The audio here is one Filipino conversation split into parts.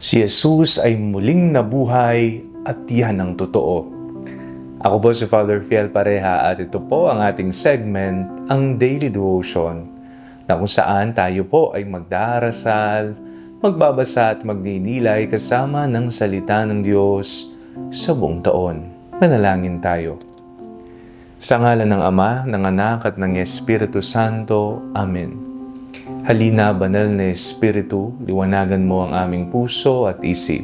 Si Jesus ay muling nabuhay at yan ang totoo. Ako po si Father Fiel Pareha at ito po ang ating segment, ang Daily Devotion, na kung saan tayo po ay magdarasal, magbabasa at magninilay kasama ng salita ng Diyos sa buong taon. Manalangin tayo. Sa ngalan ng Ama, ng Anak at ng Espiritu Santo. Amen. Halina, banal na Espiritu, liwanagan mo ang aming puso at isip,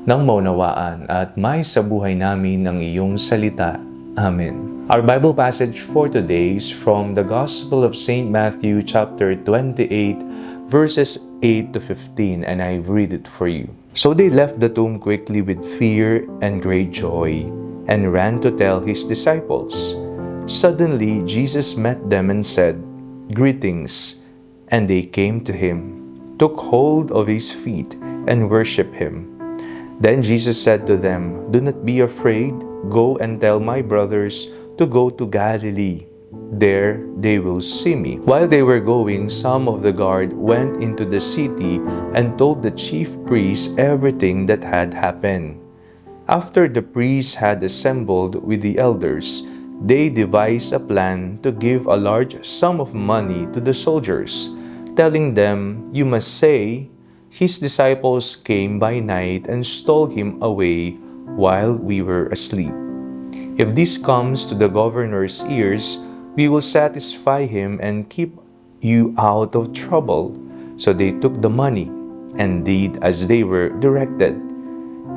nang maunawaan at may sa buhay namin ang iyong salita. Amen. Our Bible passage for today is from the Gospel of St. Matthew chapter 28, verses 8 to 15, and I read it for you. So they left the tomb quickly with fear and great joy, and ran to tell his disciples. Suddenly Jesus met them and said, "Greetings." And they came to him, took hold of his feet, and worshipped him. Then Jesus said to them, "Do not be afraid. Go and tell my brothers to go to Galilee. There they will see me." While they were going, some of the guard went into the city and told the chief priests everything that had happened. After the priests had assembled with the elders, they devised a plan to give a large sum of money to the soldiers, telling them, "You must say, 'His disciples came by night and stole him away while we were asleep.' If this comes to the governor's ears, we will satisfy him and keep you out of trouble." So they took the money and did as they were directed.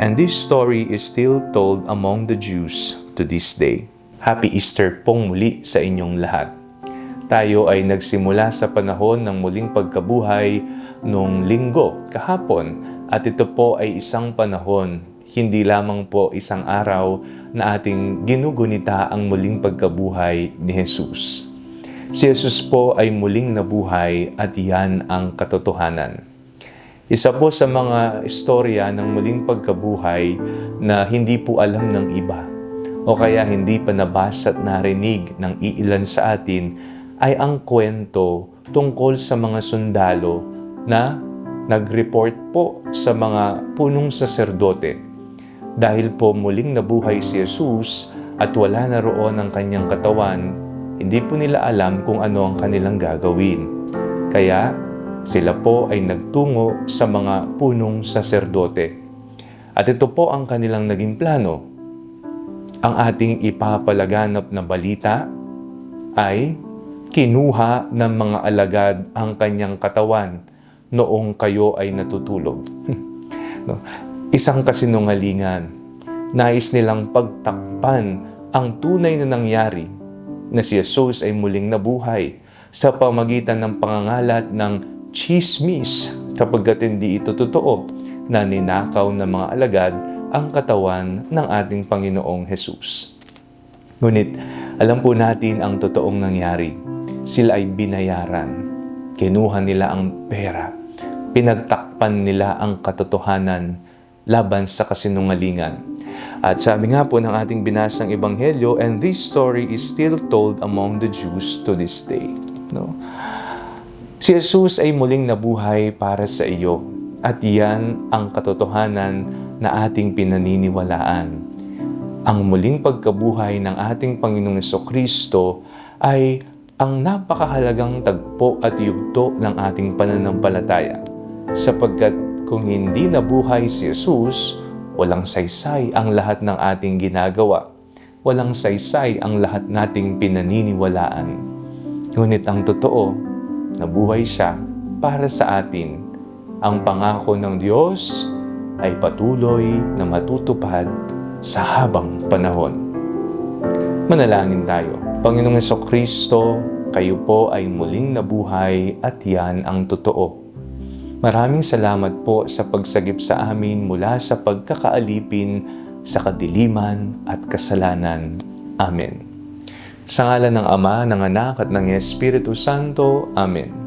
And this story is still told among the Jews to this day. Happy Easter pong muli sa inyong lahat. Tayo ay nagsimula sa panahon ng muling pagkabuhay noong linggo, kahapon, at ito po ay isang panahon, hindi lamang po isang araw na ating ginugunita ang muling pagkabuhay ni Jesus. Si Jesus po ay muling nabuhay at yan ang katotohanan. Isa po sa mga istorya ng muling pagkabuhay na hindi po alam ng iba o kaya hindi pa nabasa at narinig ng iilan sa atin ay ang kwento tungkol sa mga sundalo na nag-report po sa mga punong saserdote. Dahil po muling nabuhay si Jesus at wala na roon ang kanyang katawan, hindi po nila alam kung ano ang kanilang gagawin. Kaya sila po ay nagtungo sa mga punong saserdote. At ito po ang kanilang naging plano. Ang ating ipapalaganap na balita ay kinuha ng mga alagad ang kanyang katawan noong kayo ay natutulog. No? Isang kasinungalingan. Nais nilang pagtakpan ang tunay na nangyari na si Jesus ay muling nabuhay sa pamagitan ng pangangalat ng chismis, kapagkat hindi ito totoo na ninakaw ng mga alagad ang katawan ng ating Panginoong Jesus. Ngunit alam po natin ang totoong nangyari. Sila ay binayaran. Kinuha nila ang pera. Pinagtakpan nila ang katotohanan laban sa kasinungalingan. At sabi nga po ng ating binasang ebanghelyo, and this story is still told among the Jews to this day. No? Si Jesus ay muling nabuhay para sa iyo. At yan ang katotohanan na ating pinaniniwalaan. Ang muling pagkabuhay ng ating Panginoong Jesucristo ay ang napakahalagang tagpo at yugto ng ating pananampalataya. Sapagkat kung hindi nabuhay si Jesus, walang saysay ang lahat ng ating ginagawa. Walang saysay ang lahat nating pinaniniwalaan. Ngunit ang totoo, nabuhay siya para sa atin. Ang pangako ng Diyos ay patuloy na matutupad sa habang panahon. Manalangin tayo. Panginoong Jesucristo, kayo po ay muling nabuhay at yan ang totoo. Maraming salamat po sa pagsagip sa amin mula sa pagkakaalipin sa kadiliman at kasalanan. Amen. Sa ngalan ng Ama, ng Anak at ng Espiritu Santo. Amen.